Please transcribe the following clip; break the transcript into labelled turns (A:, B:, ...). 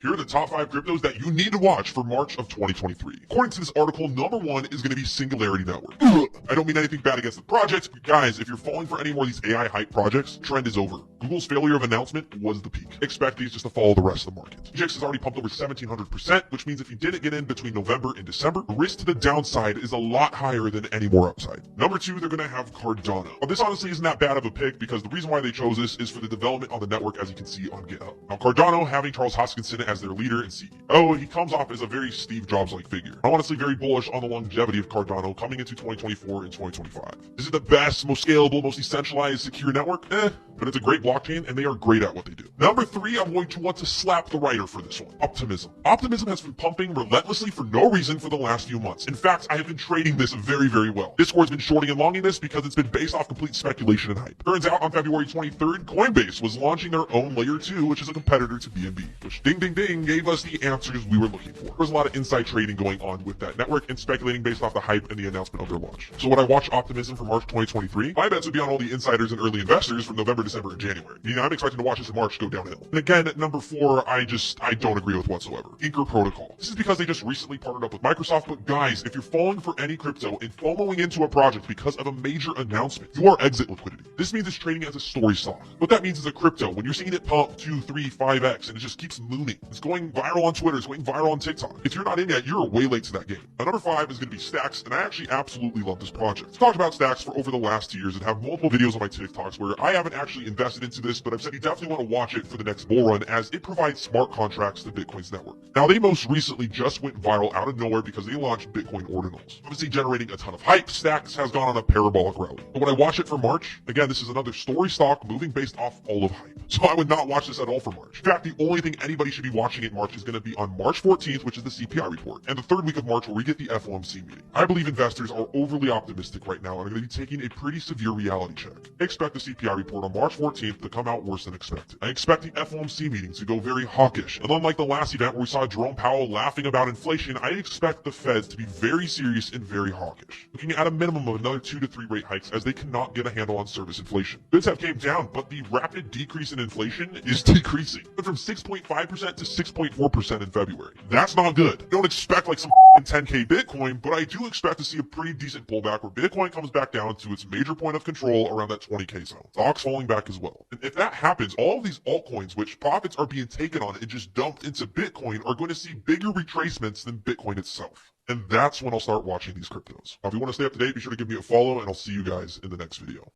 A: Here are the top 5 cryptos that you need to watch for March of 2023. According to this article, number 1 is going to be Singularity Network. I don't mean anything bad against the project, but guys, if you're falling for any more of these AI hype projects, trend is over. Google's failure of announcement was the peak. Expect these just to follow the rest of the market. GX has already pumped over 1,700%, which means if you didn't get in between November and December, the risk to the downside is a lot higher than any more upside. Number 2, they're going to have Cardano. Now, this honestly isn't that bad of a pick because the reason why they chose this is for the development on the network, as you can see on GitHub. Now, Cardano, having Charles Hoskinson as their leader and CEO, he comes off as a very Steve Jobs-like figure. I'm honestly very bullish on the longevity of Cardano coming into 2024 and 2025. Is it the best, most scalable, most decentralized, secure network? But it's a great blockchain and they are great at what they do. Number 3, I'm going to want to slap the writer for this one. Optimism. Optimism has been pumping relentlessly for no reason for the last few months. In fact, I have been trading this very, very well. Discord's been shorting and longing this because it's been based off complete speculation and hype. Turns out on February 23rd, Coinbase was launching their own layer 2, which is a competitor to BNB, which ding ding ding gave us the answers we were looking for. There was a lot of inside trading going on with that network and speculating based off the hype and the announcement of their launch. So when I watch Optimism for March 2023, my bets would be on all the insiders and early investors from November, December, and January. I'm expecting to watch this in March go downhill. And again, at number 4, I don't agree with whatsoever. Inker Protocol. This is because they just recently partnered up with Microsoft, but guys, if you're falling for any crypto and FOMOing into a project because of a major announcement, you are exit liquidity. This means it's trading as a story stock. What that means is a crypto, when you're seeing it pump 2, 3, 5x, and it just keeps mooning. It's going viral on Twitter, it's going viral on TikTok. If you're not in yet, you're way late to that game. Now, number 5 is going to be Stacks, and I actually absolutely love this project. I've talked about Stacks for over the last 2 years and have multiple videos on my TikToks where I haven't actually invested into this, but I've said you definitely want to watch it for the next bull run as it provides smart contracts to Bitcoin's network. Now, they most recently just went viral out of nowhere because they launched Bitcoin ordinals. Obviously generating a ton of hype, Stacks has gone on a parabolic rally. But when I watch it for March, again, this is another story stock moving based off all of hype. So I would not watch this at all for March. In fact, the only thing anybody should be watching in March is going to be on March 14th, which is the CPI report, and the 3rd week of March where we get the FOMC meeting. I believe investors are overly optimistic right now and are going to be taking a pretty severe reality check. Expect the CPI report on March 14th to come out worse than expected. I expect the FOMC meeting to go very hawkish, and unlike the last event where we saw Jerome Powell laughing about inflation, I expect the Feds to be very serious and very hawkish, looking at a minimum of another 2 to 3 rate hikes as they cannot get a handle on service inflation. Goods have came down, but the rapid decrease in inflation is decreasing. Went from 6.5% to 6.4% in February. That's not good. Don't expect like some 10K Bitcoin, but I do expect to see a pretty decent pullback where Bitcoin comes back down to its major point of control around that 20K zone. Stocks falling back as well. And if that happens, all of these altcoins, which profits are being taken on and just dumped into Bitcoin, are going to see bigger retracements than Bitcoin itself. And that's when I'll start watching these cryptos. Now, if you want to stay up to date, be sure to give me a follow, and I'll see you guys in the next video.